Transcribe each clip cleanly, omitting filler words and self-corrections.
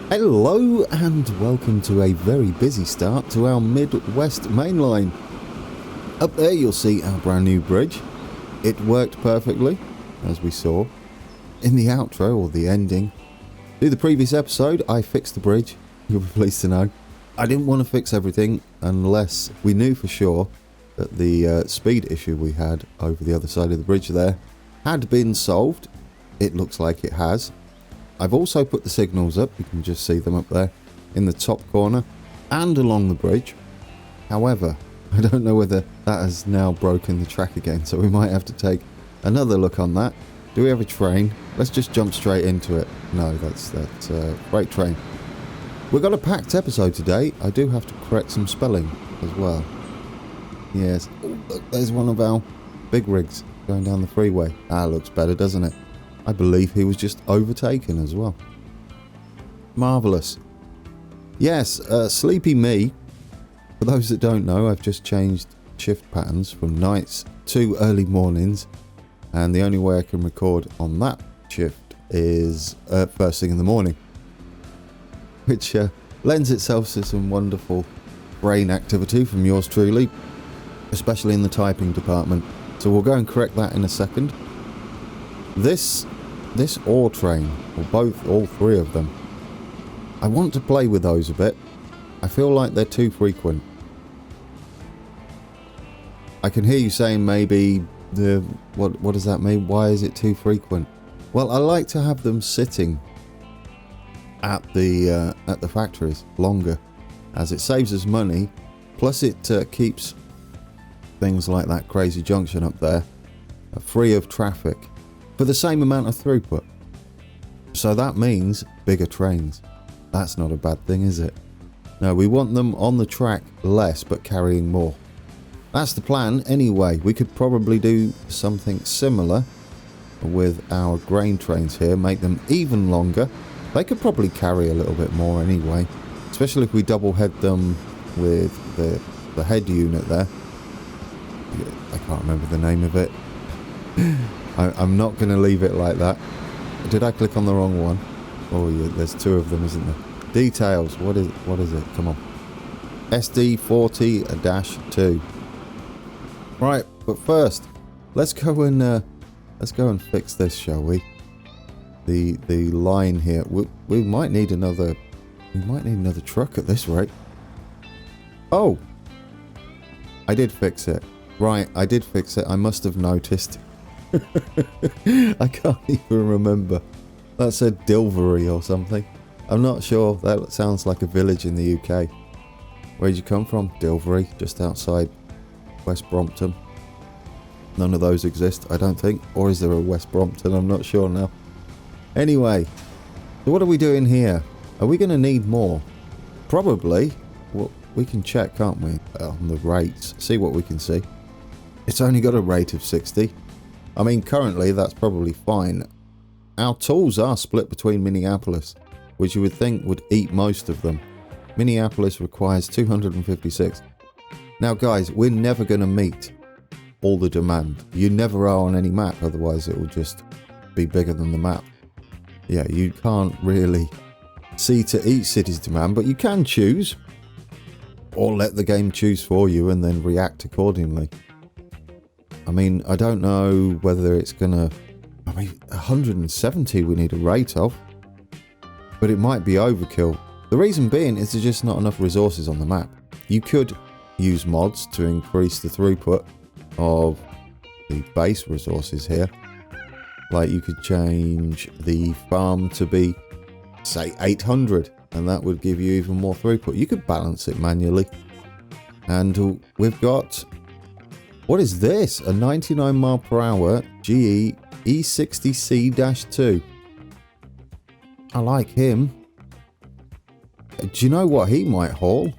Hello and welcome to a very busy start to our Midwest Mainline. Up there you'll see our brand new bridge. It worked perfectly, as we saw in the outro or the ending. To the previous episode, I fixed the bridge, you'll be pleased to know. I didn't want to fix everything unless we knew for sure that the speed issue we had over the other side of the bridge there had been solved. It looks like it has. I've also put the signals up, you can just see them up there in the top corner and along the bridge. However, I don't know whether that has now broken the track again, so we might have to take another look on that. Do we have a train? Let's just jump straight into it. No, that's freight train. We've got a packed episode today. I do have to correct some spelling as well. Yes, oh, look, there's one of our big rigs going down the freeway. Ah, looks better, doesn't it? I believe he was just overtaken as well. Marvellous. Yes, sleepy me. For those that don't know, I've just changed shift patterns from nights to early mornings. And the only way I can record on that shift is first thing in the morning. Which lends itself to some wonderful brain activity from yours truly. Especially in the typing department. So we'll go and correct that in a second. This ore train, or all three of them, I want to play with those a bit. I feel like they're too frequent. I can hear you saying maybe, what does that mean? Why is it too frequent? Well, I like to have them sitting at the factories longer, as it saves us money, plus it keeps things like that crazy junction up there free of traffic for the same amount of throughput. So that means bigger trains. That's not a bad thing, is it? No, we want them on the track less but carrying more. That's the plan anyway. We could probably do something similar with our grain trains here, make them even longer. They could probably carry a little bit more anyway, especially if we double head them with the head unit there. I can't remember the name of it. I'm not going to leave it like that. Did I click on the wrong one? Oh yeah, there's two of them, isn't there? Details. What is it? Come on. SD40-2. Right, but first, let's go and fix this, shall we? The line here. We might need another. We might need another truck at this rate. Oh, I did fix it. Right, I did fix it. I must have noticed. I can't even remember. That said Dilvery or something. I'm not sure. That sounds like a village in the UK. Where'd you come from? Dilvery, just outside West Brompton. None of those exist, I don't think. Or is there a West Brompton? I'm not sure now. Anyway, so what are we doing here? Are we going to need more? Probably. Well, we can check, can't we? On the rates. See what we can see. It's only got a rate of 60. I mean, currently that's probably fine. Our tools are split between Minneapolis, which you would think would eat most of them. Minneapolis requires 256. Now guys, we're never going to meet all the demand. You never are on any map, otherwise it will just be bigger than the map. Yeah, you can't really see to each city's demand, but you can choose. Or let the game choose for you and then react accordingly. I mean, I don't know whether it's gonna... I mean, 170 we need a rate of. But it might be overkill. The reason being is there's just not enough resources on the map. You could use mods to increase the throughput of the base resources here. Like you could change the farm to be, say, 800. And that would give you even more throughput. You could balance it manually. And we've got... What is this? A 99 mile per hour GE E60C-2. I like him. Do you know what he might haul?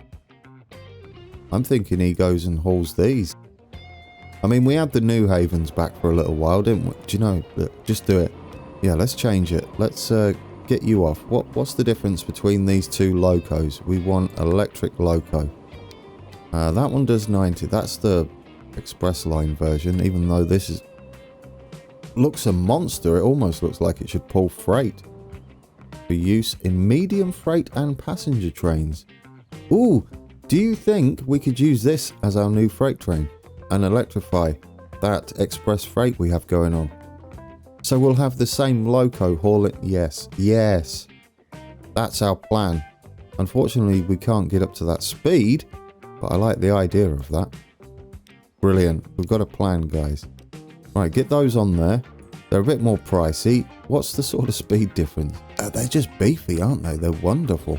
I'm thinking he goes and hauls these. I mean, we had the New Havens back for a little while, didn't we? Do you know? Look, just do it. Yeah, let's change it. Let's get you off. What's the difference between these two locos? We want electric loco. That one does 90. That's the express line version, even though this looks a monster. It almost looks like it should pull freight. for use in medium freight and passenger trains. Ooh, do you think we could use this as our new freight train and electrify that express freight we have going on? So we'll have the same loco haul it. Yes, yes. That's our plan. Unfortunately, we can't get up to that speed, but I like the idea of that. Brilliant. We've got a plan, guys. Right, get those on there. They're a bit more pricey. What's the sort of speed difference? They're just beefy, aren't they? They're wonderful.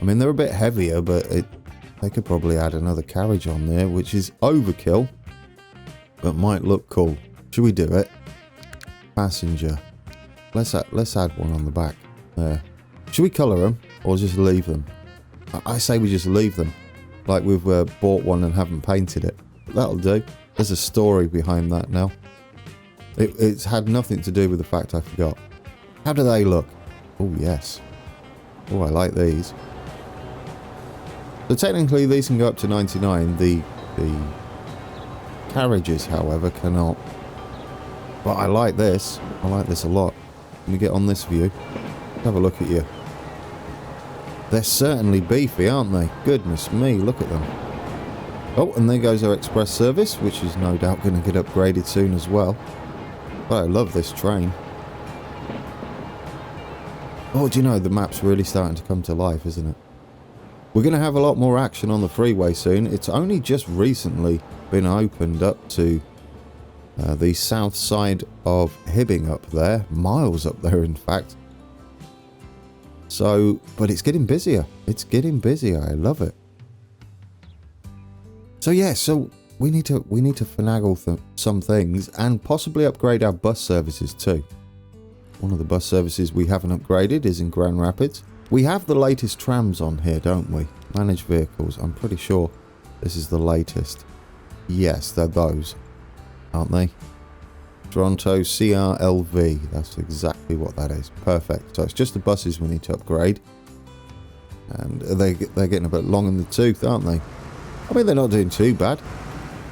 I mean, they're a bit heavier, but they could probably add another carriage on there, which is overkill, but might look cool. Should we do it? Passenger. Let's add one on the back there. Should we colour them or just leave them? I say we just leave them, like we've bought one and haven't painted it. But that'll do. There's a story behind that now. It's had nothing to do with the fact I forgot. How do they look? Oh yes. Oh, I like these. So technically these can go up to 99. The carriages, however, cannot. But I like this. I like this a lot. Let me get on this view. Have a look at you. They're certainly beefy, aren't they? Goodness me, look at them. Oh, and there goes our express service, which is no doubt going to get upgraded soon as well. But I love this train. Oh, do you know, the map's really starting to come to life, isn't it? We're going to have a lot more action on the freeway soon. It's only just recently been opened up to the south side of Hibbing up there. Miles up there, in fact. So, but it's getting busier. It's getting busier. I love it. So yeah, so we need to finagle some things and possibly upgrade our bus services too. One of the bus services we haven't upgraded is in Grand Rapids. We have the latest trams on here, don't we? Managed vehicles. I'm pretty sure this is the latest. Yes, they're those, aren't they? Toronto CRLV. That's exactly what that is. Perfect. So it's just the buses we need to upgrade. And they're getting a bit long in the tooth, aren't they? I mean, they're not doing too bad.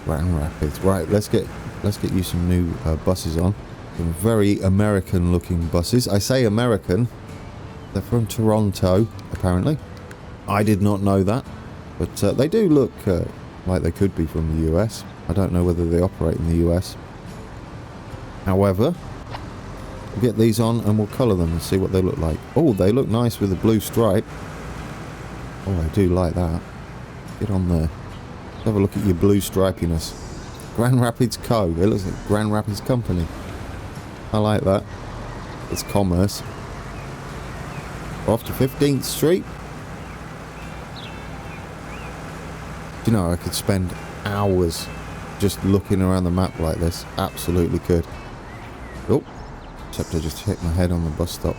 Grand Rapids. Right, let's get you some new buses on. Some very American-looking buses. I say American. They're from Toronto, apparently. I did not know that. But they do look like they could be from the US. I don't know whether they operate in the US. However, we'll get these on and we'll colour them and see what they look like. Oh, they look nice with the blue stripe. Oh, I do like that. Get on there. Let's have a look at your blue stripiness. Grand Rapids Co. It looks like Grand Rapids Company. I like that. It's commerce. We're off to 15th Street. Do you know, I could spend hours just looking around the map like this. Absolutely could. Oh, except I just hit my head on the bus stop.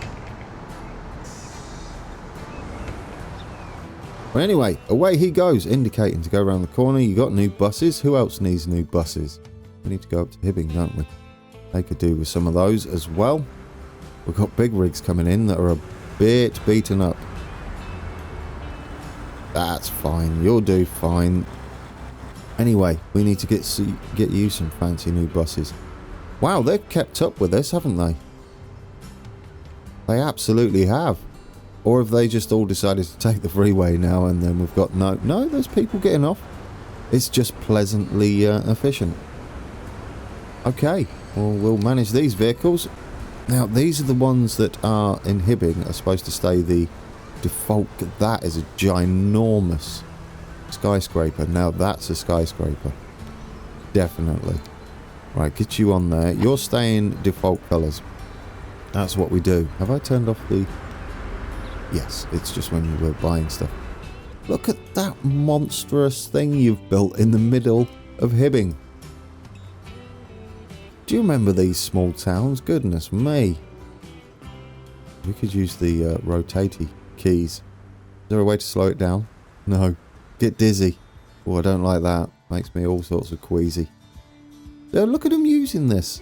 Well, anyway, away he goes, indicating to go around the corner. You got new buses. Who else needs new buses? We need to go up to Hibbing, don't we? They could do with some of those as well. We've got big rigs coming in that are a bit beaten up. That's fine. You'll do fine. Anyway, we need to get you some fancy new buses. Wow, they've kept up with this, haven't they? They absolutely have. Or have they just all decided to take the freeway now and then we've got no, there's people getting off. It's just pleasantly efficient. Okay, well, we'll manage these vehicles. Now, these are the ones that are in Hibbing are supposed to stay the default. That is a ginormous skyscraper. Now, that's a skyscraper. Definitely. Right, get you on there. You're staying default colours. That's what we do. Have I turned off the... Yes, it's just when you were buying stuff. Look at that monstrous thing you've built in the middle of Hibbing. Do you remember these small towns? Goodness me. We could use the rotatey keys. Is there a way to slow it down? No. Get dizzy. Oh, I don't like that. Makes me all sorts of queasy. Look at them using this.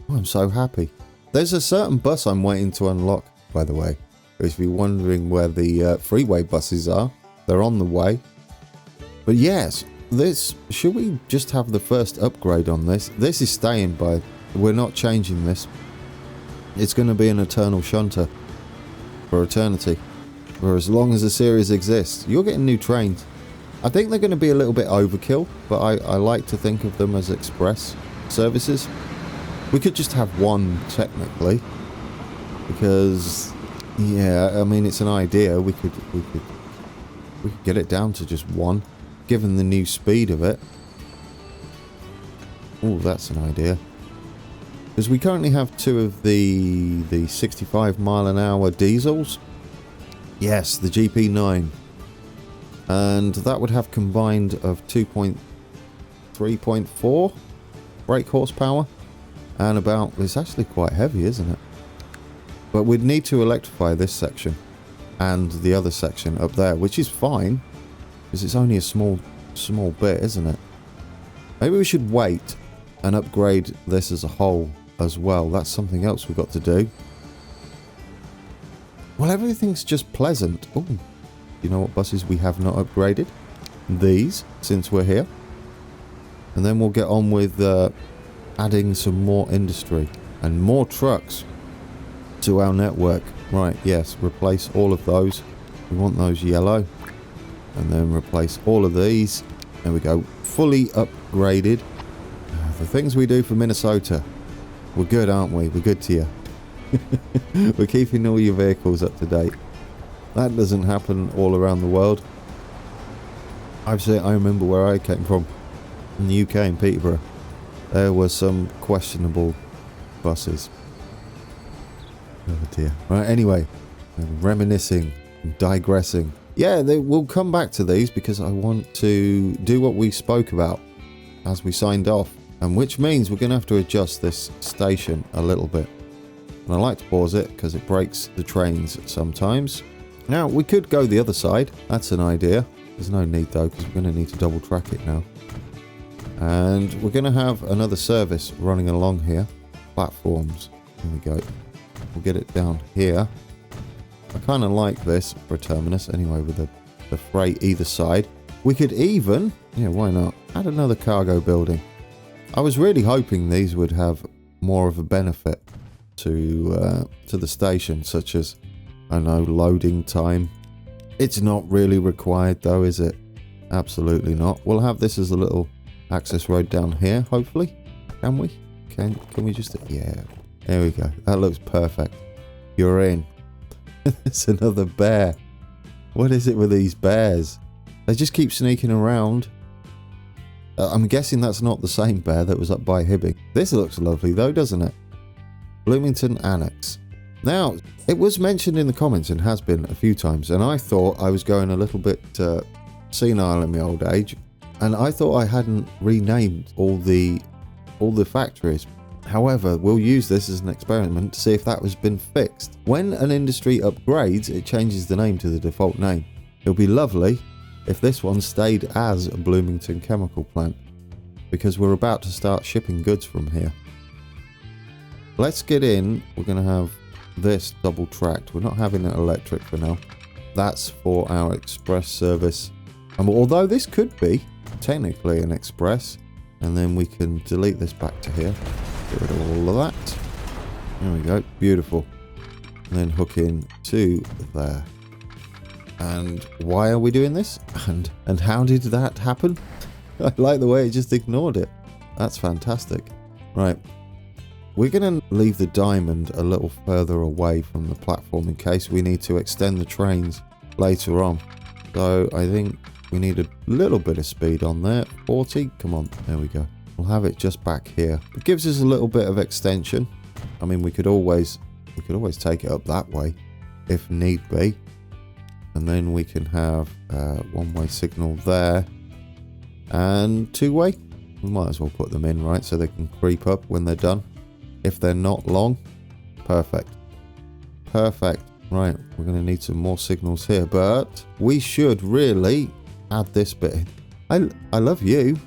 Oh, I'm so happy. There's a certain bus I'm waiting to unlock, by the way. If you're wondering where the freeway buses are, they're on the way. But yes, should we just have the first upgrade on this? This is staying by. We're not changing this. It's going to be an eternal shunter. for eternity. For as long as the series exists. You're getting new trains. I think they're going to be a little bit overkill, but I like to think of them as express services. We could just have one, technically. Because, yeah, I mean, it's an idea. We could get it down to just one, given the new speed of it. Oh, that's an idea. Because we currently have 2 of the 65 mile an hour diesels. Yes, the GP9. And that would have combined of 3.4 brake horsepower. And about, it's actually quite heavy, isn't it? But we'd need to electrify this section. And the other section up there, which is fine. Because it's only a small bit, isn't it? Maybe we should wait and upgrade this as a whole as well. That's something else we've got to do. Well, everything's just pleasant. Oh, you know what buses we have not upgraded? These, since we're here. And then we'll get on with adding some more industry and more trucks to our network. Right, yes, replace all of those. We want those yellow. And then replace all of these. There we go. Fully upgraded. The things we do for Minnesota. We're good, aren't we? We're good to you. We're keeping all your vehicles up to date. That doesn't happen all around the world. I remember where I came from. In the UK, in Peterborough. There were some questionable buses. Oh dear. Right, anyway. Reminiscing. Digressing. Yeah, we'll come back to these because I want to do what we spoke about as we signed off. And which means we're going to have to adjust this station a little bit. And I like to pause it because it breaks the trains sometimes. Now, we could go the other side. That's an idea. There's no need though because we're going to need to double track it now. And we're going to have another service running along here. Platforms. Here we go. We'll get it down here. I kind of like this for a terminus anyway with the freight either side. We could even, yeah, why not, add another cargo building. I was really hoping these would have more of a benefit to the station, such as, I don't know, loading time. It's not really required though, is it? Absolutely not. We'll have this as a little access road down here, hopefully. Can we? Can we just... Yeah. There we go. That looks perfect. You're in. It's another bear. What is it with these bears? They just keep sneaking around. I'm guessing that's not the same bear that was up by Hibbing. This looks lovely though, doesn't it? Bloomington Annex. Now, it was mentioned in the comments and has been a few times, and I thought I was going a little bit senile in my old age, and I thought I hadn't renamed all the factories. However, we'll use this as an experiment to see if that has been fixed. When an industry upgrades, it changes the name to the default name. It'll be lovely if this one stayed as a Bloomington chemical plant, because we're about to start shipping goods from here. Let's get in. We're going to have this double tracked. We're not having it electric for now. That's for our express service. And although this could be technically an express, and then we can delete this back to here. Get rid of all of that. There we go. Beautiful. And then hook in to there. And why are we doing this? And how did that happen? I like the way it just ignored it. That's fantastic. Right. We're going to leave the diamond a little further away from the platform in case we need to extend the trains later on. So I think we need a little bit of speed on there. 40. Come on. There we go. We'll have it just back here. It gives us a little bit of extension. I mean, we could always take it up that way if need be. And then we can have one-way signal there and two-way. We might as well put them in, right, so they can creep up when they're done. If they're not long, perfect. Perfect. Right, we're going to need some more signals here, but we should really add this bit in. I love you.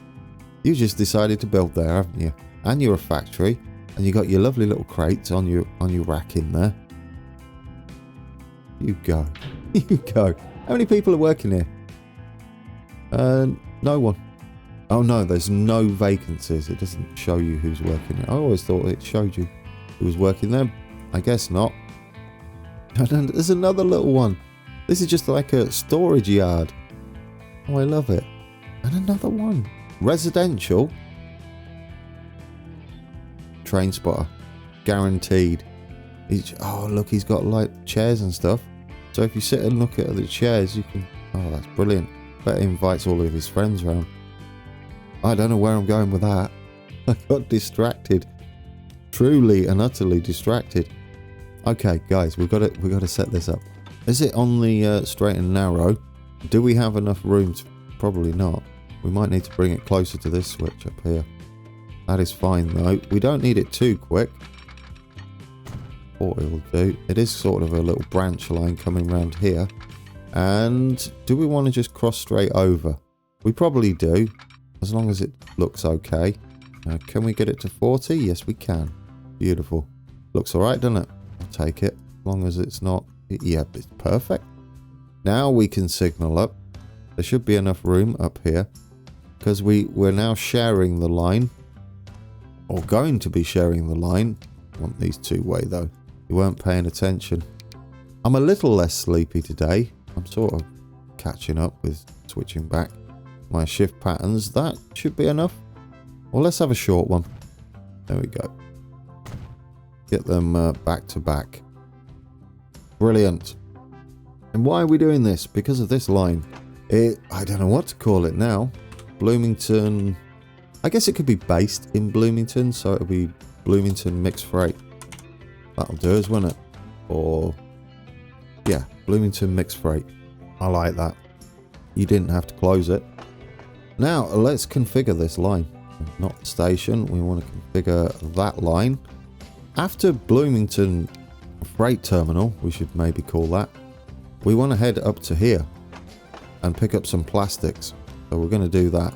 You just decided to build there, haven't you? And you're a factory, and you got your lovely little crates on your rack in there. You go. You go. How many people are working here? No one. Oh no, there's no vacancies. It doesn't show you who's working there. I always thought it showed you who was working there. I guess not. And then there's another little one. This is just like a storage yard. Oh, I love it. And another one. Residential. Train spotter. Guaranteed. Oh, look, he's got like chairs and stuff. So if you sit and look at the chairs, you can... Oh, that's brilliant. Bet he invites all of his friends around. I don't know where I'm going with that. I got distracted. Truly and utterly distracted. Okay, guys, we've got to set this up. Is it on the straight and narrow? Do we have enough room to... Probably not. We might need to bring it closer to this switch up here. That is fine, though. We don't need it too quick. What it will do. It is sort of a little branch line coming around here. And do we want to just cross straight over? We probably do, as long as it looks okay. Can we get it to 40? Yes, we can. Beautiful. Looks alright, doesn't it? I'll take it, as long as it's not... Yeah, it's perfect. Now we can signal up. There should be enough room up here, because we're now sharing the line, or going to be sharing the line. I want these two-way, though. You weren't paying attention. I'm a little less sleepy today. I'm sort of catching up with switching back my shift patterns. That should be enough. Well, let's have a short one. There we go. Get them back to back. Brilliant. And why are we doing this? Because of this line. I don't know what to call it now. Bloomington. I guess it could be based in Bloomington, so it'll be Bloomington Mixed Freight. That'll do us, won't it? Or, yeah, Bloomington Mixed Freight. I like that. You didn't have to close it. Now, let's configure this line. Not station. We want to configure that line. After Bloomington Freight Terminal, we should maybe call that, we want to head up to here and pick up some plastics. So we're going to do that.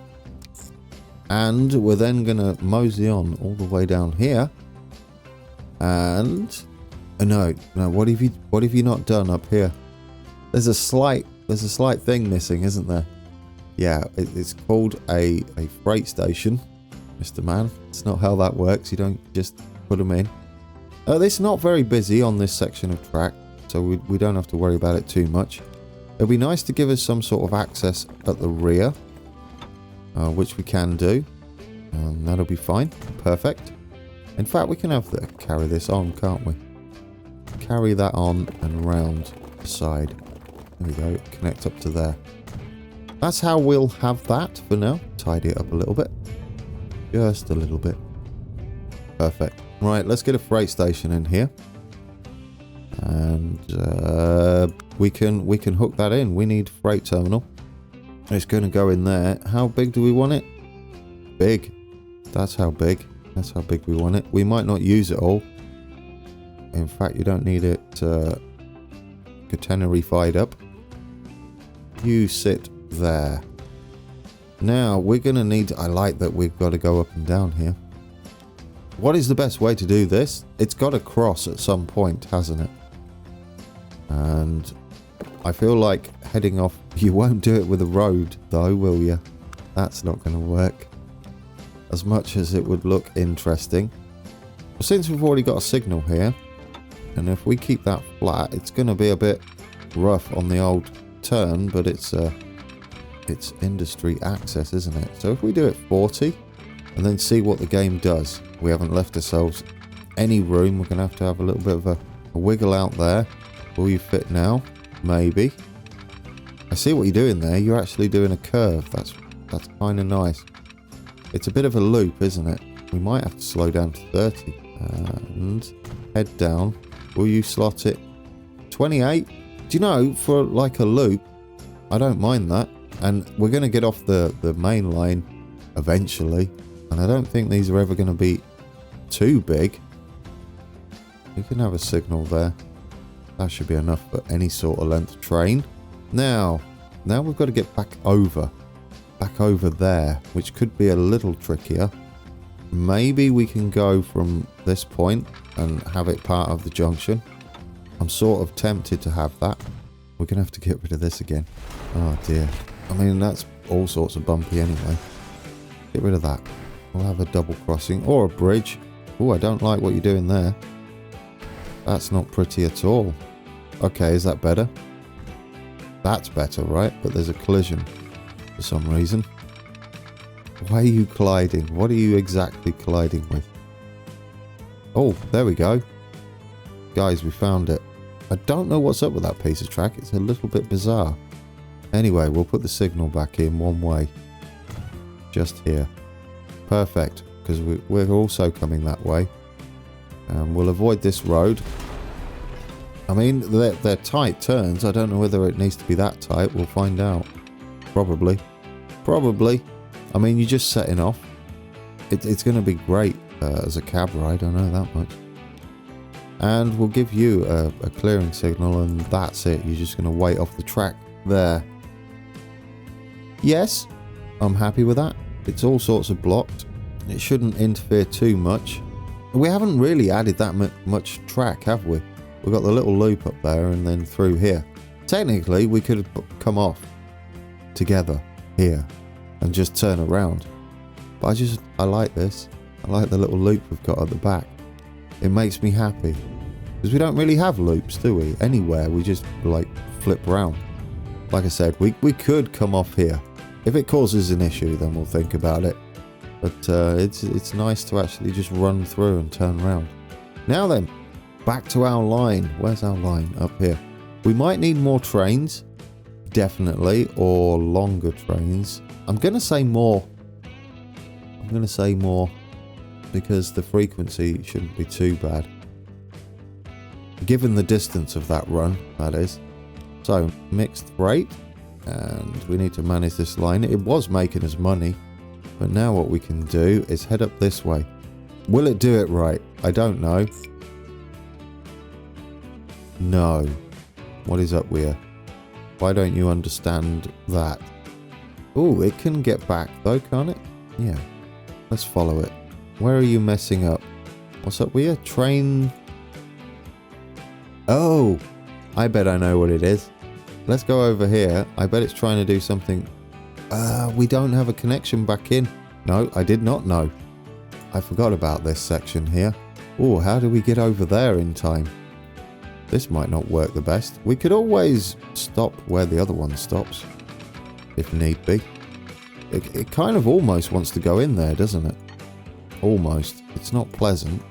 And we're then going to mosey on all the way down here. And no, what have you not done up here? There's a slight thing missing, isn't there? Yeah, it's called a freight station, Mr. Man. It's not how that works. You don't just put them in. It's not very busy on this section of track, so we don't have to worry about it too much. It'll be nice to give us some sort of access at the rear, which we can do. That'll be fine. Perfect. In fact, we can carry this on, can't we? Carry that on and round the side. There we go. Connect up to there. That's how we'll have that for now. Tidy it up a little bit. Just a little bit. Perfect. Right, let's get a freight station in here. And we can hook that in. We need freight terminal. It's going to go in there. How big do we want it? Big. That's how big. That's how big we want it. We might not use it all. In fact, you don't need it catenarified up. You sit there. Now, we're going to need... I like that we've got to go up and down here. What is the best way to do this? It's got to cross at some point, hasn't it? And I feel like heading off... You won't do it with a road, though, will you? That's not going to work. As much as it would look interesting. Well, since we've already got a signal here, and if we keep that flat, it's going to be a bit rough on the old turn, but it's industry access, isn't it? So if we do it 40 and then see what the game does, we haven't left ourselves any room. We're going to have a little bit of a wiggle out there. Will you fit now? Maybe. I see what you're doing there. You're actually doing a curve. That's kind of nice. It's a bit of a loop, isn't it? We might have to slow down to 30 and head down. Will you slot it 28? Do you know, for like a loop, I don't mind that. And we're going to get off the main line eventually. And I don't think these are ever going to be too big. We can have a signal there. That should be enough for any sort of length train. Now we've got to get back over there, which could be a little trickier. Maybe we can go from this point and have it part of the junction. I'm sort of tempted to have that. We're going to have to get rid of this again. Oh dear. I mean, that's all sorts of bumpy anyway. Get rid of that. We'll have a double crossing or a bridge. Oh, I don't like what you're doing there. That's not pretty at all. Okay, is that better? That's better, right? But there's a collision for some reason. Why are you colliding? What are you exactly colliding with? Oh, there we go. Guys, we found it. I don't know what's up with that piece of track. It's a little bit bizarre. Anyway, we'll put the signal back in one way. Just here. Perfect, because we're also coming that way. We'll avoid this road. I mean, they're tight turns. I don't know whether it needs to be that tight. We'll find out. Probably. Probably. I mean, you're just setting off. It's going to be great as a cab ride, I know that much. And we'll give you a clearing signal, and that's it. You're just going to wait off the track there. Yes, I'm happy with that. It's all sorts of blocked. It shouldn't interfere too much. We haven't really added that much track, have we? We've got the little loop up there and then through here. Technically, we could have come off together here and just turn around. But I like this. I like the little loop we've got at the back. It makes me happy. Because we don't really have loops, do we? Anywhere, we just like flip around. Like I said, we could come off here. If it causes an issue, then we'll think about it. But it's nice to actually just run through and turn around. Now then, back to our line. Where's our line? Up here. We might need more trains, definitely, or longer trains. I'm going to say more. Because the frequency shouldn't be too bad. Given the distance of that run, that is. So, mixed freight. And we need to manage this line. It was making us money. But now what we can do is head up this way. Will it do it right? I don't know. No. What is up here? Why don't you understand that? Oh, it can get back though, can't it? Yeah. Let's follow it. Where are you messing up? What's up here? Train... Oh! I bet I know what it is. Let's go over here. I bet it's trying to do something... we don't have a connection back in. No, I did not know. I forgot about this section here. Oh, how do we get over there in time? This might not work the best. We could always stop where the other one stops, if need be. It kind of almost wants to go in there, doesn't it? Almost. It's not pleasant.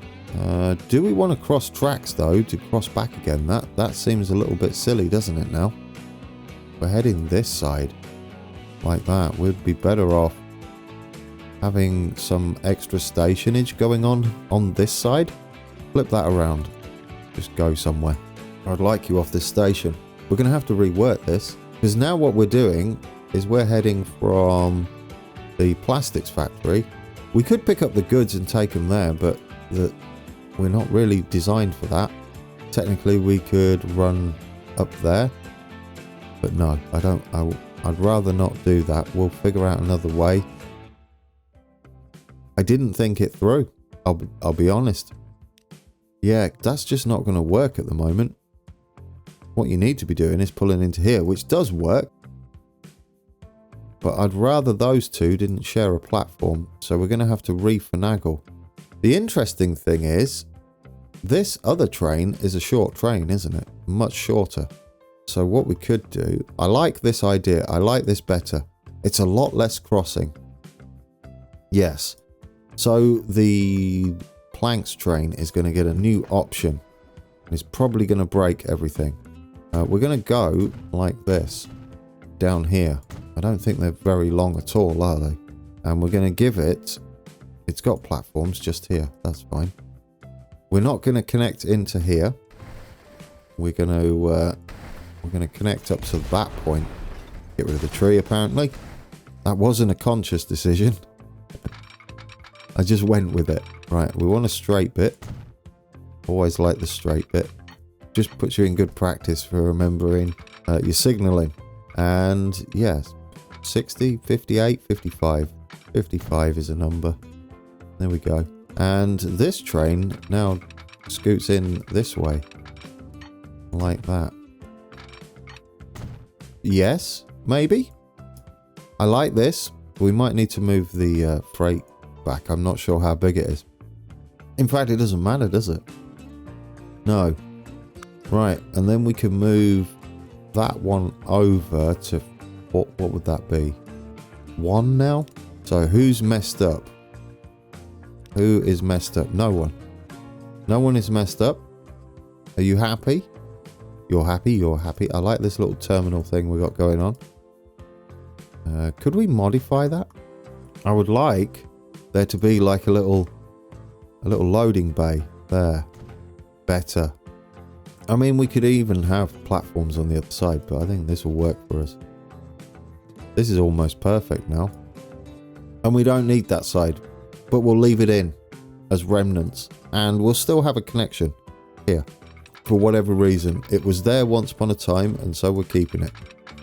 Do we want to cross tracks, though, to cross back again? That seems a little bit silly, doesn't it, now? We're heading this side. Like that. We'd be better off having some extra stationage going on this side. Flip that around. Just go somewhere. I'd like you off this station. We're going to have to rework this, because now what we're doing is we're heading from the plastics factory. We could pick up the goods and take them there, but we're not really designed for that. Technically, we could run up there, but no, I don't. I'd rather not do that. We'll figure out another way. I didn't think it through. I'll be honest. Yeah, that's just not going to work at the moment. What you need to be doing is pulling into here, which does work. But I'd rather those two didn't share a platform, so we're going to have to re-finagle. The interesting thing is, this other train is a short train, isn't it? Much shorter. So what we could do, I like this idea, I like this better. It's a lot less crossing. Yes. So the planks train is going to get a new option. It's probably going to break everything. We're going to go like this, down here. I don't think they're very long at all, are they? And we're going to give it's got platforms just here, that's fine. We're not going to connect into here. We're going to connect up to that point. Get rid of the tree, apparently. That wasn't a conscious decision. I just went with it. Right, we want a straight bit. Always like the straight bit. Just puts you in good practice for remembering your signalling. And yes, 60, 58, 55. 55 is a number. There we go. And this train now scoots in this way. Like that. Yes, maybe. I like this. We might need to move the freight back. I'm not sure how big it is. In fact, it doesn't matter, does it? No. Right, and then we can move that one over to, what would that be? 1 now? So who's messed up? Who is messed up? No one. No one is messed up. Are you happy? You're happy, you're happy. I like this little terminal thing we got going on. Could we modify that? I would like there to be like a little loading bay there. Better. I mean, we could even have platforms on the other side, but I think this will work for us. This is almost perfect now. And we don't need that side, but we'll leave it in as remnants. And we'll still have a connection here. For whatever reason. It was there once upon a time, and so we're keeping it.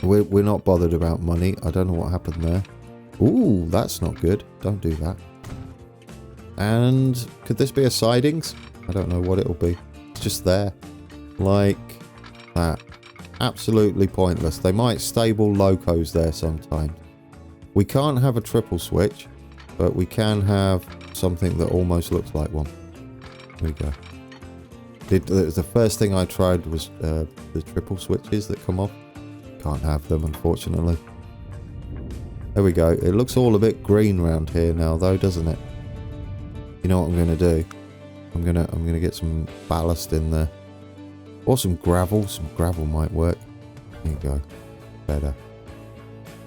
We're not bothered about money. I don't know what happened there. Ooh, that's not good. Don't do that. And could this be a sidings? I don't know what it'll be. It's just there. Like that. Absolutely pointless. They might stable locos there sometimes. We can't have a triple switch, but we can have something that almost looks like one. There we go. The first thing I tried was the triple switches that come off. Can't have them, unfortunately. There we go. It looks all a bit green around here now, though, doesn't it? You know what I'm going to do? I'm gonna get some ballast in there, or some gravel. Some gravel might work. There you go. Better.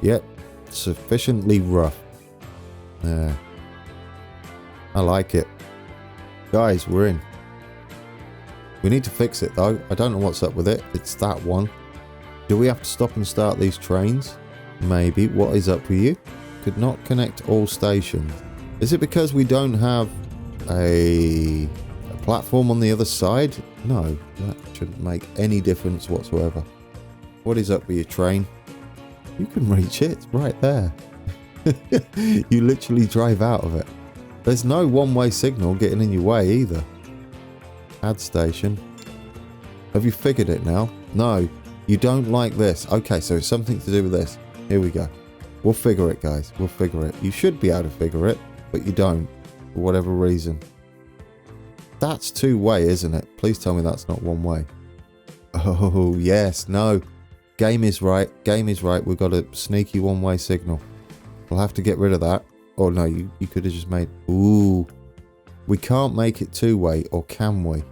Yep. Sufficiently rough. There. I like it. Guys, we're in. We need to fix it though. I don't know what's up with it. It's that one. Do we have to stop and start these trains? Maybe. What is up with you? Could not connect all stations. Is it because we don't have a platform on the other side? No, that shouldn't make any difference whatsoever. What is up with your train? You can reach it right there. You literally drive out of it. There's no one-way signal getting in your way either. Add station. Have you figured it now? No, you don't like this. Okay, so it's something to do with this. Here we go. We'll figure it, guys. We'll figure it. You should be able to figure it, but you don't, for whatever reason. That's two-way, isn't it? Please tell me that's not one-way. Oh, yes. No. Game is right. Game is right. We've got a sneaky one-way signal. We'll have to get rid of that. Oh, no. You could have just made... Ooh. We can't make it two-way, or can we?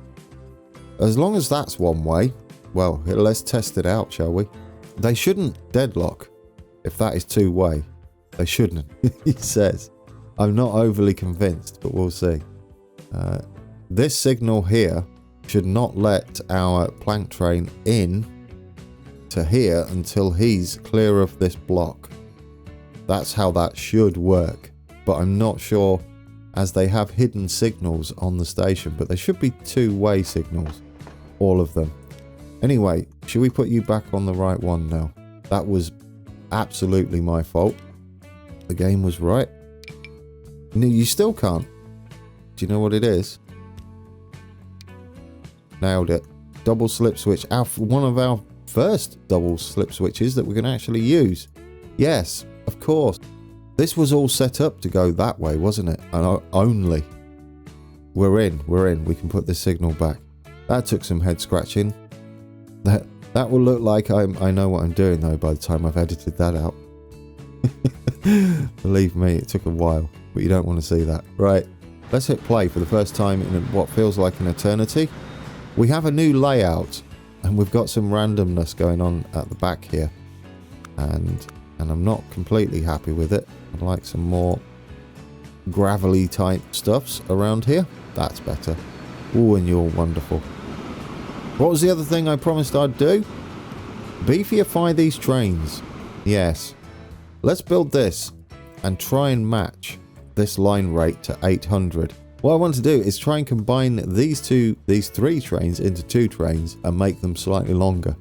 As long as that's one-way, well, let's test it out, shall we? They shouldn't deadlock if that is two-way. They shouldn't, he says. I'm not overly convinced, but we'll see. This signal here should not let our plank train in to here until he's clear of this block. That's how that should work. But I'm not sure, as they have hidden signals on the station, but they should be two-way signals. All of them. Anyway, should we put you back on the right one now? That was absolutely my fault. The game was right. No, you still can't. Do you know what it is? Nailed it. Double slip switch. One of our first double slip switches that we can actually use. Yes, of course. This was all set up to go that way, wasn't it? And only. We're in. We can put this signal back. That took some head scratching. That will look like I know what I'm doing though by the time I've edited that out. Believe me, it took a while, but you don't want to see that. Right, let's hit play for the first time in what feels like an eternity. We have a new layout, and we've got some randomness going on at the back here, and I'm not completely happy with it. I'd like some more gravelly type stuffs around here. That's better. Oh, and you're wonderful. What was the other thing I promised I'd do? Beefify these trains. Yes. Let's build this and try and match this line rate to 800. What I want to do is try and combine these three trains into two trains and make them slightly longer,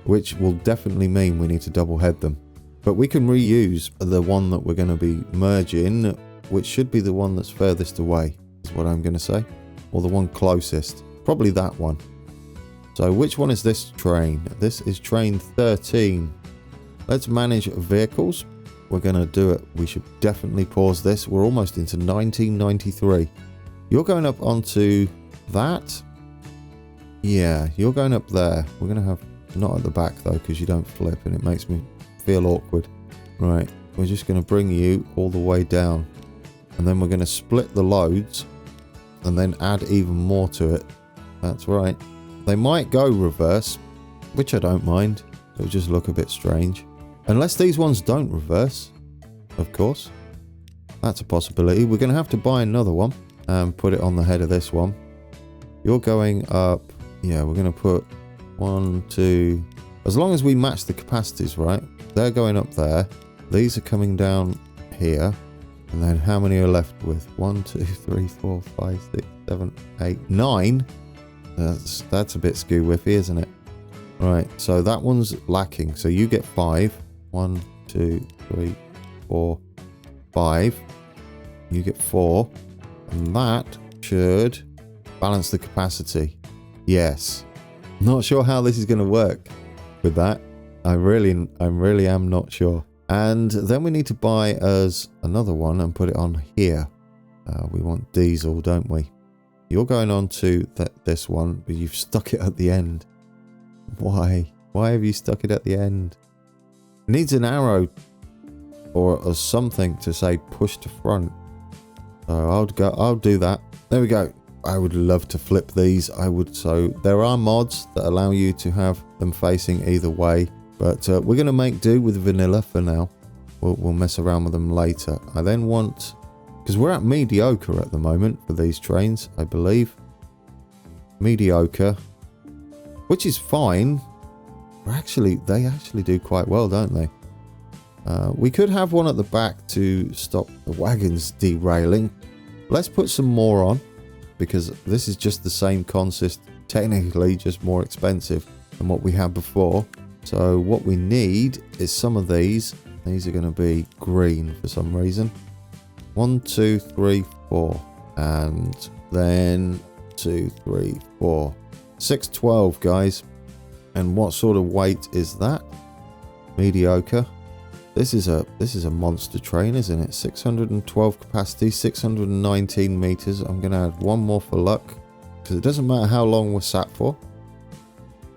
which will definitely mean we need to double head them. But we can reuse the one that we're going to be merging, which should be the one that's furthest away, is what I'm going to say. Or the one closest. Probably that one. So which one is this train? This is train 13. Let's manage vehicles. We're going to do it. We should definitely pause this. We're almost into 1993. You're going up onto that. Yeah, you're going up there. We're going to have... Not at the back, though, because you don't flip, and it makes me feel awkward. Right, we're just going to bring you all the way down. And then we're going to split the loads, and then add even more to it. That's right. They might go reverse, which I don't mind. It'll just look a bit strange. Unless these ones don't reverse, of course. That's a possibility. We're going to have to buy another one and put it on the head of this one. You're going up... Yeah, we're going to put 1, 2... As long as we match the capacities, right? They're going up there. These are coming down here. And then how many are left with? 1, 2, 3, 4, 5, 6, 7, 8, 9. That's a bit skew-whiffy, isn't it? Right, so that one's lacking. So you get 5. 1, 2, 3, 4, 5. You get 4. And that should balance the capacity. Yes. Not sure how this is going to work with that. I really am not sure. And then we need to buy us another one and put it on here. We want diesel, don't we? You're going on to this one, but you've stuck it at the end. Why? Why have you stuck it at the end? It needs an arrow or something to say push to front. So I'll do that. There we go. I would love to flip these. So there are mods that allow you to have them facing either way. But we're going to make do with vanilla for now. We'll mess around with them later. I then want... Because we're at mediocre at the moment for these trains, I believe. Mediocre. Which is fine. They actually do quite well, don't they? We could have one at the back to stop the wagons derailing. Let's put some more on. Because this is just the same consist. Technically just more expensive than what we had before. So what we need is some of these. These are going to be green for some reason. 1, 2, 3, 4. And then 2, 3, 4. 612, guys. And what sort of weight is that? Mediocre. This is a monster train, isn't it? 612 capacity, 619 meters. I'm going to add one more for luck. Because it doesn't matter how long we're sat for.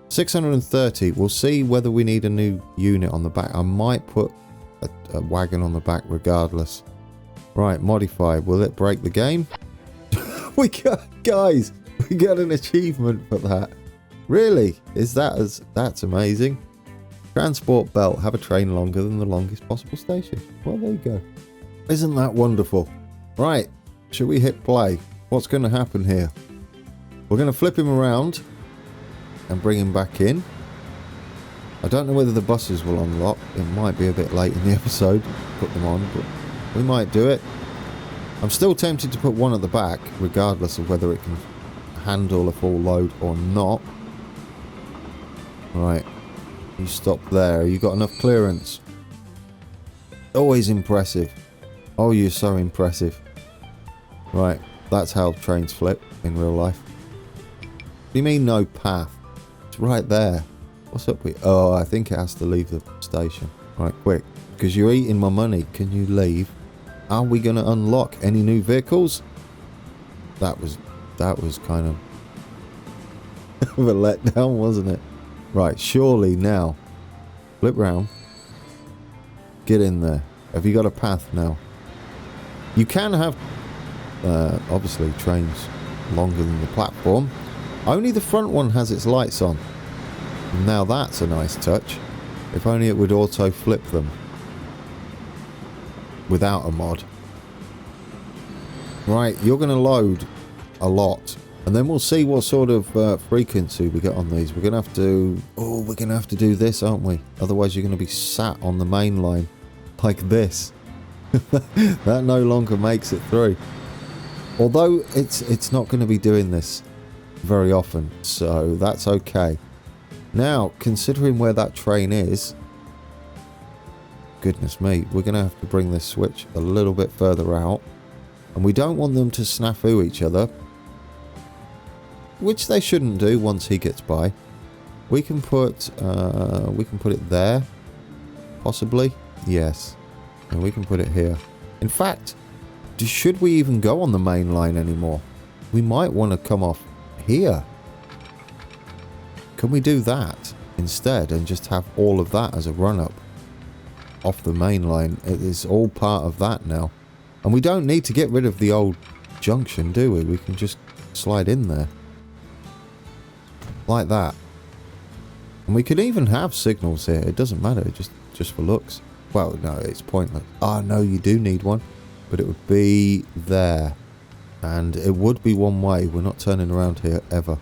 630. We'll see whether we need a new unit on the back. I might put a wagon on the back regardless. Right, modify. Will it break the game? Guys, we got an achievement for that. Really? That's amazing. Transport belt. Have a train longer than the longest possible station. Well, there you go. Isn't that wonderful? Right, should we hit play? What's going to happen here? We're going to flip him around and bring him back in. I don't know whether the buses will unlock. It might be a bit late in the episode to put them on, but we might do it. I'm still tempted to put one at the back, regardless of whether it can handle a full load or not. Right. You stop there. You got enough clearance. Always impressive. Oh, you're so impressive. Right. That's how trains flip in real life. What do you mean no path? It's right there. What's up with... Oh, I think it has to leave the station. Right, quick. Because you're eating my money. Can you leave? Are we going to unlock any new vehicles? That was kind of a letdown, wasn't it? Right, surely now. Flip round. Get in there. Have you got a path now? You can have, obviously, trains longer than the platform. Only the front one has its lights on. Now that's a nice touch. If only it would auto flip them. Without a mod. Right, you're going to load a lot. And then we'll see what sort of frequency we get on these. We're going to have to... Oh, we're going to have to do this, aren't we? Otherwise you're going to be sat on the main line. Like this. That no longer makes it through. Although it's not going to be doing this very often. So that's okay. Now, considering where that train is... Goodness me. We're going to have to bring this switch a little bit further out. And we don't want them to snafu each other. Which they shouldn't do once he gets by. We can put it there. Possibly. Yes. And we can put it here. In fact, should we even go on the main line anymore? We might want to come off here. Can we do that instead and just have all of that as a run-up off the main line? It is all part of that now. And we don't need to get rid of the old junction, do we? We can just slide in there. Like that. And we could even have signals here. It doesn't matter, just for looks. Well, no, it's pointless. Ah, no, you do need one. But it would be there. And it would be one way. We're not turning around here ever.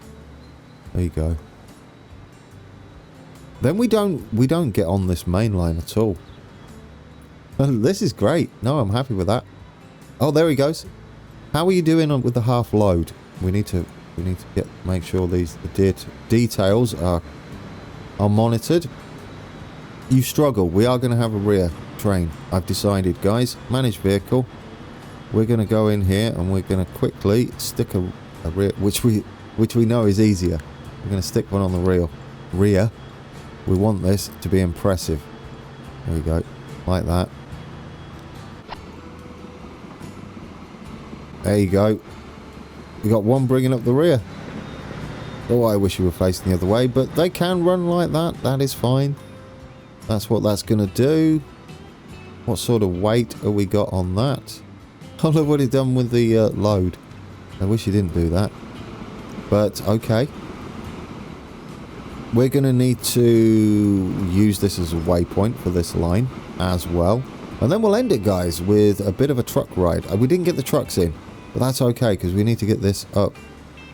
There you go. Then we don't get on this main line at all. This is great. No, I'm happy with that. Oh, there he goes. How are you doing with the half load? We need to make sure the details are monitored. You struggle. We are going to have a rear train. I've decided, guys. Manage vehicle. We're going to go in here and we're going to quickly stick a rear, which we know is easier. We're going to stick one on the rear. We want this to be impressive. There we go. Like that. There you go. We got one bringing up the rear. Oh, I wish you were facing the other way, but they can run like that. That is fine. That's what that's going to do. What sort of weight have we got on that? Oh, look what he's done with the load. I wish he didn't do that. But, okay. We're going to need to use this as a waypoint for this line as well. And then we'll end it, guys, with a bit of a truck ride. We didn't get the trucks in, but that's okay because we need to get this up.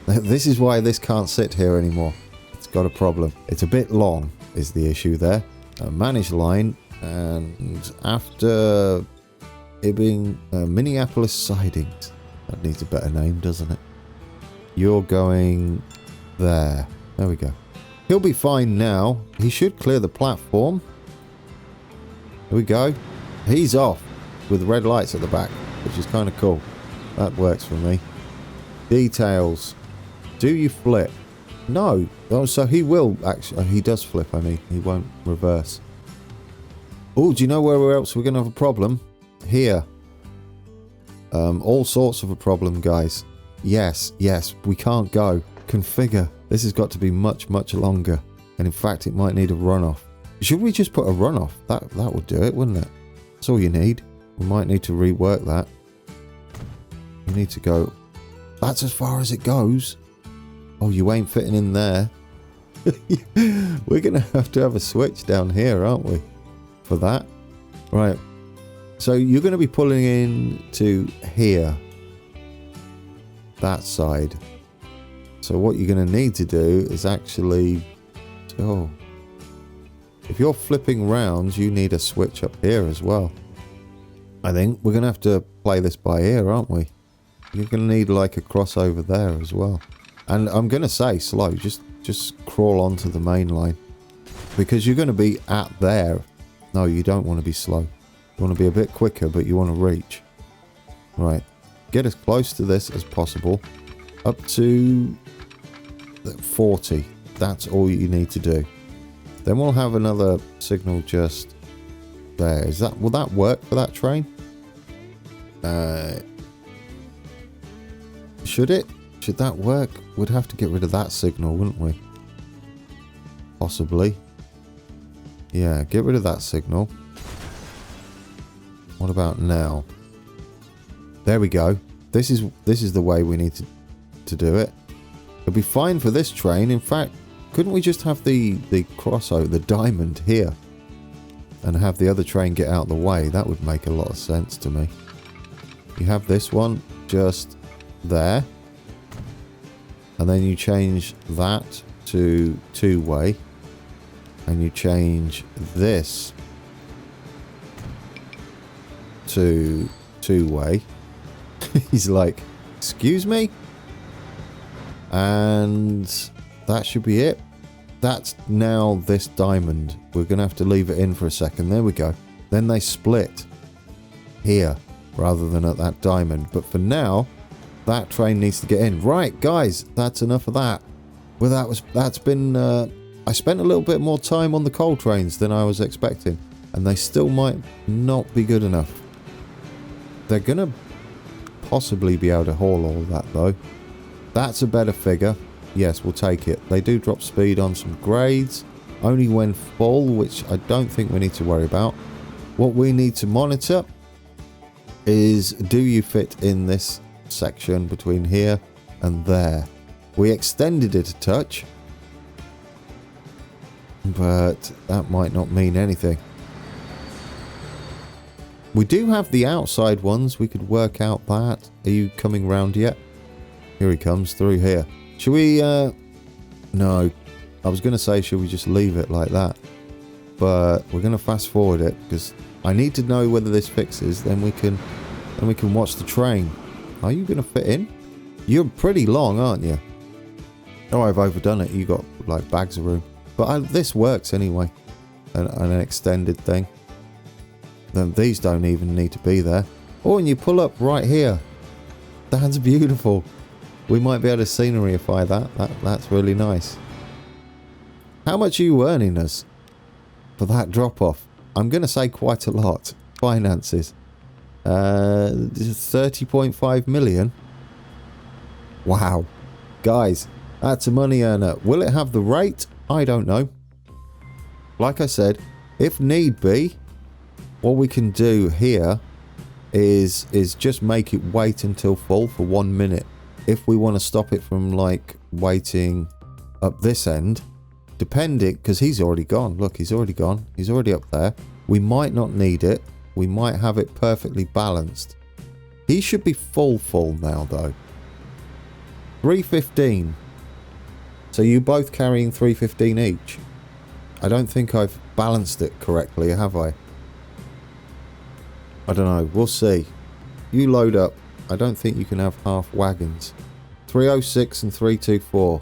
This is why this can't sit here anymore. It's got a problem. It's a bit long is the issue there. A managed line, and after it being Minneapolis sidings. That needs a better name, doesn't it? You're going there. There we go. He'll be fine now. He should clear the platform. Here we go. He's off with red lights at the back, which is kind of cool. That works for me. Details. Do you flip? No. Oh, so he will actually. He does flip, I mean. He won't reverse. Oh, do you know where else we're going to have a problem? Here. All sorts of a problem, guys. Yes, we can't go. Configure. This has got to be much, much longer. And in fact, it might need a runoff. Should we just put a runoff? That would do it, wouldn't it? That's all you need. We might need to rework that. You need to go... That's as far as it goes. Oh, you ain't fitting in there. We're going to have a switch down here, aren't we? For that. Right. So you're going to be pulling in to here. That side. So what you're going to need to do is actually... Oh. If you're flipping round, you need a switch up here as well. I think we're going to have to play this by ear, aren't we? You're going to need like a crossover there as well. And I'm going to say slow. Just crawl onto the main line. Because you're going to be at there. No, you don't want to be slow. You want to be a bit quicker, but you want to reach. Right. Get as close to this as possible. Up to 40. That's all you need to do. Then we'll have another signal just there. Will that work for that train? Should it? Should that work? We'd have to get rid of that signal, wouldn't we? Possibly. Yeah, get rid of that signal. What about now? There we go. This is the way we need to do it. It'll be fine for this train. In fact, couldn't we just have the crossover, the diamond here, and have the other train get out of the way? That would make a lot of sense to me. You have this one just there, and then you change that to two-way, and you change this to two-way. He's like, excuse me? And that should be it. That's now this diamond. We're going to have to leave it in for a second. There we go. Then they split here rather than at that diamond. But for now, that train needs to get in. Right, guys, that's enough of that. Well, that's been... I spent a little bit more time on the coal trains than I was expecting. And they still might not be good enough. They're going to possibly be able to haul all that, though. That's a better figure. Yes, we'll take it. They do drop speed on some grades, only when full, which I don't think we need to worry about. What we need to monitor is, do you fit in this section between here and there? We extended it a touch, but that might not mean anything. We do have the outside ones. We could work out that. Are you coming round yet? Here he comes through here. Should we, no. I was going to say, should we just leave it like that? But we're going to fast forward it because I need to know whether this fixes. Then we can watch the train. Are you going to fit in? You're pretty long, aren't you? Oh, I've overdone it. You got like bags of room. But this works anyway. An extended thing. Then these don't even need to be there. Oh, and you pull up right here. That's beautiful. We might be able to sceneryify that. That's really nice. How much are you earning us for that drop-off? I'm going to say quite a lot. Finances. 30.5 million. Wow. Guys, that's a money earner. Will it have the rate? I don't know. Like I said, if need be, what we can do here is just make it wait until full for 1 minute. If we want to stop it from like waiting up this end, depending, because he's already gone. Look, he's already gone. He's already up there. We might not need it. We might have it perfectly balanced. He should be full now though. 315. So you both carrying 315 each. I don't think I've balanced it correctly, have I? I don't know. We'll see. You load up. I don't think you can have half wagons. 306 and 324.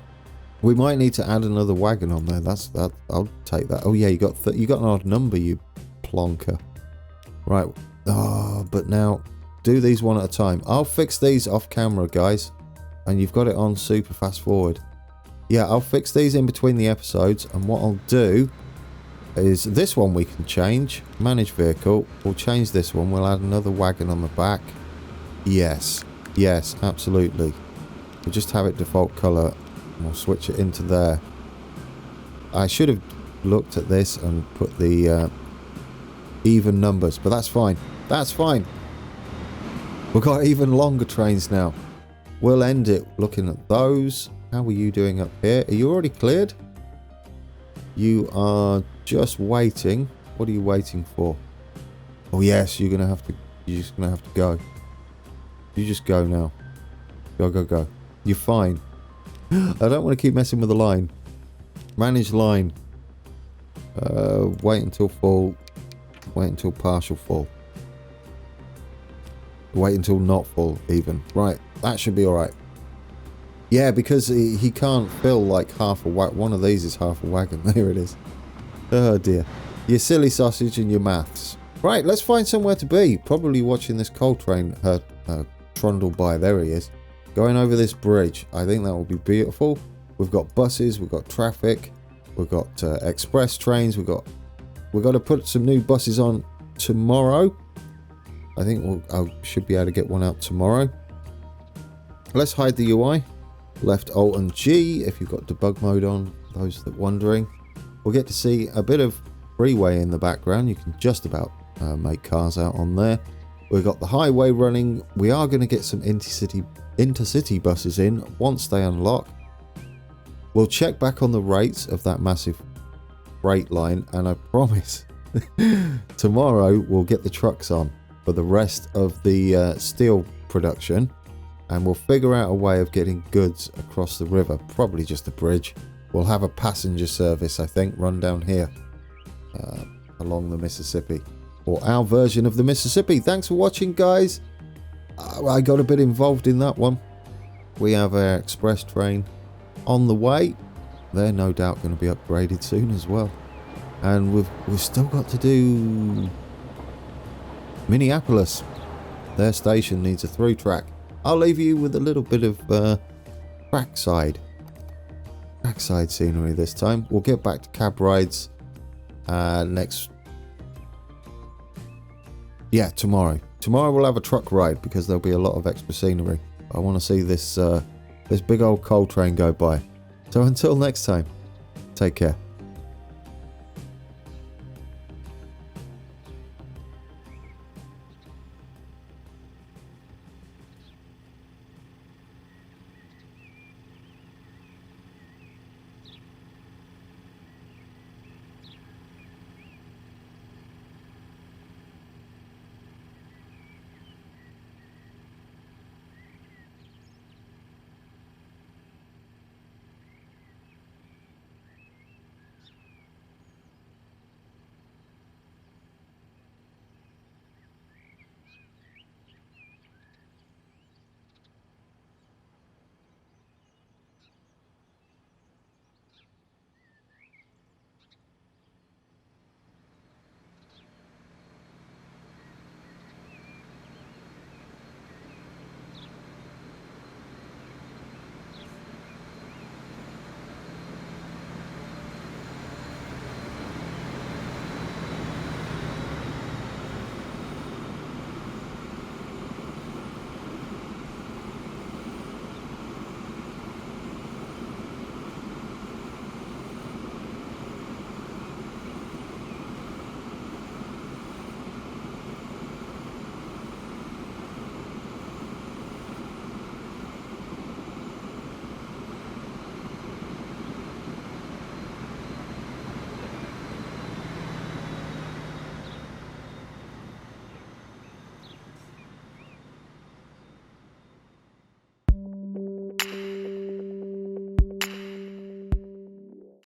We might need to add another wagon on there. That. I'll take that. Oh yeah, you got an odd number, you plonker. Right. Oh, but now do these one at a time. I'll fix these off camera, guys. And you've got it on super fast forward. Yeah, I'll fix these in between the episodes. And what I'll do is this one we can change. Manage vehicle. We'll change this one. We'll add another wagon on the back. Yes. Yes, absolutely. We'll just have it default colour. And we'll switch it into there. I should have looked at this and put the even numbers. But that's fine. That's fine. We've got even longer trains now. We'll end it looking at those. How are you doing up here? Are you already cleared? You are just waiting. What are you waiting for? Oh yes, you're just gonna have to go. You just go now. Go. You're fine. I don't want to keep messing with the line. Manage line. Wait until full. Wait until partial full. Wait until not full even. Right, that should be alright. Yeah, because he can't fill like half a wagon. One of these is half a wagon. There it is. Oh dear. Your silly sausage and your maths. Right, let's find somewhere to be. Probably watching this coal train trundle by. There he is. Going over this bridge. I think that will be beautiful. We've got buses. We've got traffic. We've got express trains. We've got to put some new buses on tomorrow. I think I should be able to get one out tomorrow. Let's hide the UI. Left Alt and G if you've got debug mode on, those that are wondering. We'll get to see a bit of freeway in the background. You can just about make cars out on there. We've got the highway running. We are going to get some intercity buses in once they unlock. We'll check back on the rates of that massive freight line, and I promise tomorrow we'll get the trucks on for the rest of the steel production. And we'll figure out a way of getting goods across the river. Probably just a bridge. We'll have a passenger service, I think, run down here. Along the Mississippi. Or our version of the Mississippi. Thanks for watching, guys. I got a bit involved in that one. We have our express train on the way. They're no doubt going to be upgraded soon as well. And we've still got to do Minneapolis. Their station needs a through track. I'll leave you with a little bit of trackside scenery this time. We'll get back to cab rides tomorrow. Tomorrow we'll have a truck ride because there'll be a lot of extra scenery. I want to see this big old coal train go by. So until next time, take care.